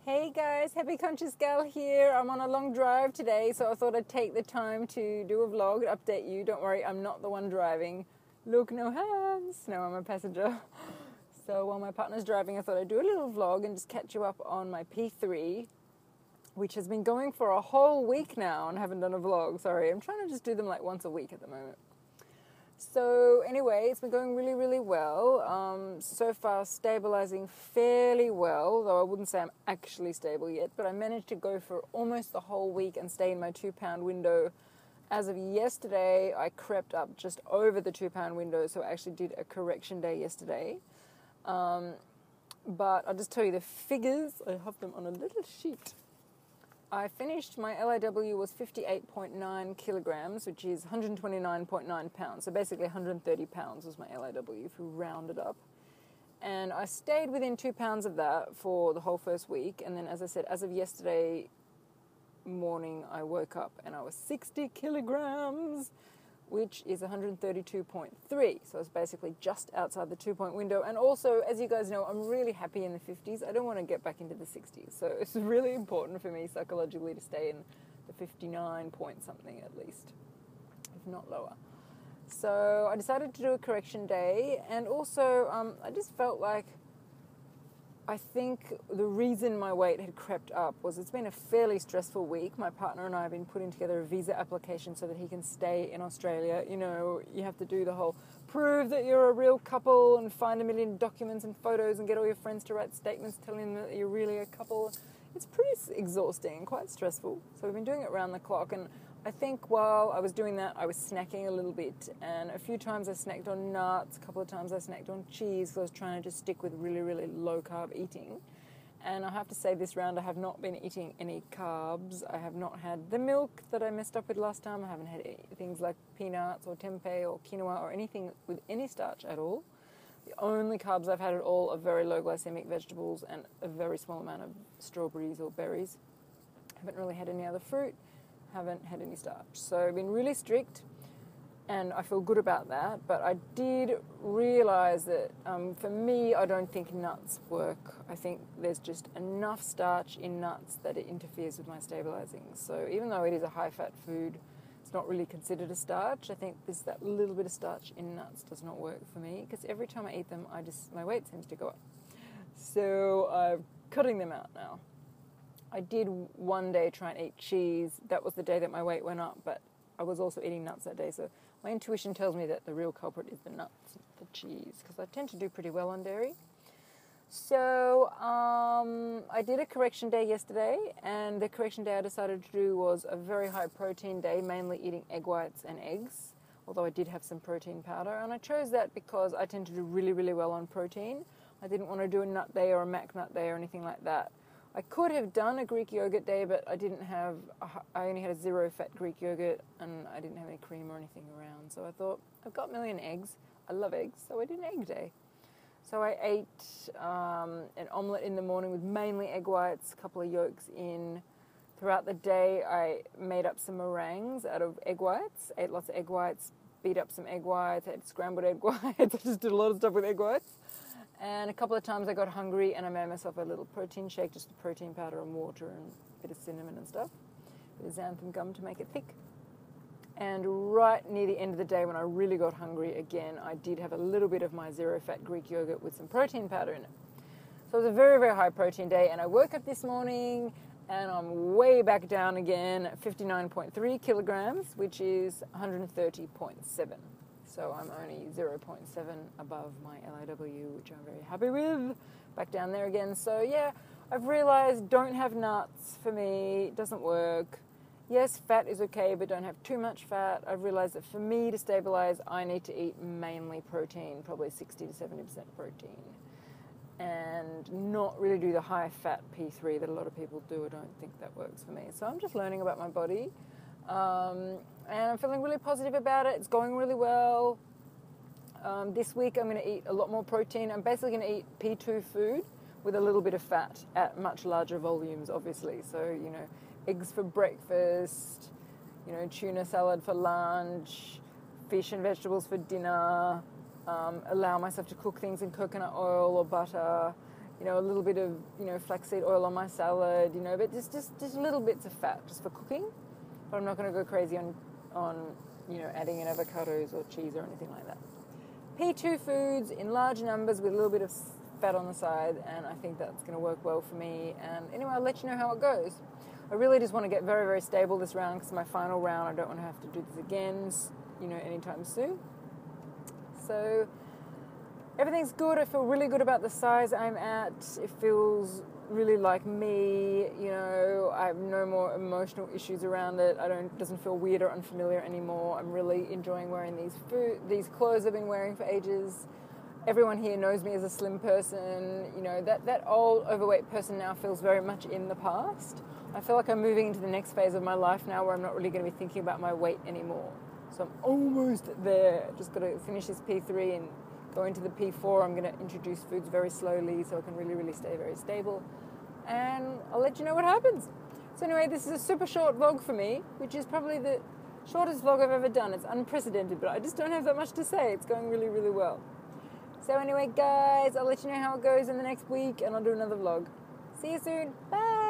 Hey guys, Happy Conscious Gal here. I'm on a long drive today, so I thought I'd take the time to do a vlog, update you. Don't worry, I'm not the one driving. Look, no hands. No, I'm a passenger. So while my partner's driving, I thought I'd do a little vlog and just catch you up on my P3, which has been going for a whole week now and haven't done a vlog. Sorry, I'm trying to just do them like once a week at the moment. So anyway, it's been going really, really well. So far stabilizing fairly well, though I wouldn't say I'm actually stable yet, but I managed to go for almost the whole week and stay in my 2-pound window. As of yesterday, I crept up just over the 2-pound window, so I actually did a correction day yesterday. But I'll just tell you the figures. I have them on a little sheet. I finished, my LAW was 58.9 kilograms, which is 129.9 pounds. So basically 130 pounds was my LAW if we round it up. And I stayed within 2 pounds of that for the whole first week. And then, as I said, as of yesterday morning, I woke up and I was 60 kilograms, which is 132.3. So it's basically just outside the 2-point window. And also, as you guys know, I'm really happy in the 50s. I don't want to get back into the 60s. So it's really important for me psychologically to stay in the 59 point something at least, if not lower. So I decided to do a correction day. And also, I just felt like, I think the reason my weight had crept up was it's been a fairly stressful week. My partner and I have been putting together a visa application so that he can stay in Australia. You know, you have to do the whole prove that you're a real couple and find a million documents and photos and get all your friends to write statements telling them that you're really a couple. It's pretty exhausting and quite stressful. So we've been doing it around the clock, and I think while I was doing that, I was snacking a little bit, and a few times I snacked on nuts, a couple of times I snacked on cheese, because I was trying to just stick with really, really low-carb eating. And I have to say this round I have not been eating any carbs. I have not had the milk that I messed up with last time. I haven't had things like peanuts or tempeh or quinoa or anything with any starch at all. The only carbs I've had at all are very low glycemic vegetables and a very small amount of strawberries or berries. I haven't really had any other fruit. Haven't had any starch. So I've been really strict, and I feel good about that. But I did realise that for me, I don't think nuts work. I think there's just enough starch in nuts that it interferes with my stabilising. So even though it is a high-fat food, it's not really considered a starch. I think there's that little bit of starch in nuts does not work for me, because every time I eat them, my weight seems to go up. So I'm cutting them out now. I did one day try and eat cheese. That was the day that my weight went up, but I was also eating nuts that day. So my intuition tells me that the real culprit is the nuts, not the cheese, because I tend to do pretty well on dairy. So I did a correction day yesterday, and the correction day I decided to do was a very high protein day, mainly eating egg whites and eggs, although I did have some protein powder. And I chose that because I tend to do really, really well on protein. I didn't want to do a nut day or a mac nut day or anything like that. I could have done a Greek yogurt day, but I only had a 0-fat Greek yogurt, and I didn't have any cream or anything around. So I thought, I've got a million eggs. I love eggs, so I did an egg day. So I ate an omelette in the morning with mainly egg whites, a couple of yolks in. Throughout the day, I made up some meringues out of egg whites, ate lots of egg whites, beat up some egg whites, ate scrambled egg whites. I just did a lot of stuff with egg whites. And a couple of times I got hungry and I made myself a little protein shake, just protein powder and water and a bit of cinnamon and stuff. A bit of xanthan gum to make it thick. And right near the end of the day, when I really got hungry again, I did have a little bit of my 0-fat Greek yogurt with some protein powder in it. So it was a very, very high protein day, and I woke up this morning and I'm way back down again at 59.3 kilograms, which is 130.7. So I'm only 0.7 above my LAW, which I'm very happy with. Back down there again. So yeah, I've realised don't have nuts for me. It doesn't work. Yes, fat is okay, but don't have too much fat. I've realised that for me to stabilise, I need to eat mainly protein, probably 60 to 70% protein. And not really do the high-fat P3 that a lot of people do. I don't think that works for me. So I'm just learning about my body. And I'm feeling really positive about it. It's going really well. This week I'm going to eat a lot more protein. I'm basically going to eat P2 food with a little bit of fat at much larger volumes, obviously. So, you know, eggs for breakfast, you know, tuna salad for lunch, fish and vegetables for dinner, allow myself to cook things in coconut oil or butter, you know, a little bit of, you know, flaxseed oil on my salad, you know, but just little bits of fat just for cooking. But I'm not going to go crazy on, you know, adding in avocados or cheese or anything like that. P2 foods in large numbers with a little bit of fat on the side, and I think that's going to work well for me. And anyway, I'll let you know how it goes. I really just want to get very, very stable this round because my final round, I don't want to have to do this again, you know, anytime soon. So everything's good. I feel really good about the size I'm at. It feels really like me, you know. I have no more emotional issues around it. It doesn't feel weird or unfamiliar anymore. I'm really enjoying wearing these clothes I've been wearing for ages. Everyone here knows me as a slim person. You know, that old overweight person now feels very much in the past. I feel like I'm moving into the next phase of my life now where I'm not really going to be thinking about my weight anymore. So I'm almost there. Just got to finish this P3 and go into the P4. I'm going to introduce foods very slowly so I can really, really stay very stable. And I'll let you know what happens. So anyway, this is a super short vlog for me, which is probably the shortest vlog I've ever done. It's unprecedented, but I just don't have that much to say. It's going really, really well. So anyway, guys, I'll let you know how it goes in the next week, and I'll do another vlog. See you soon. Bye.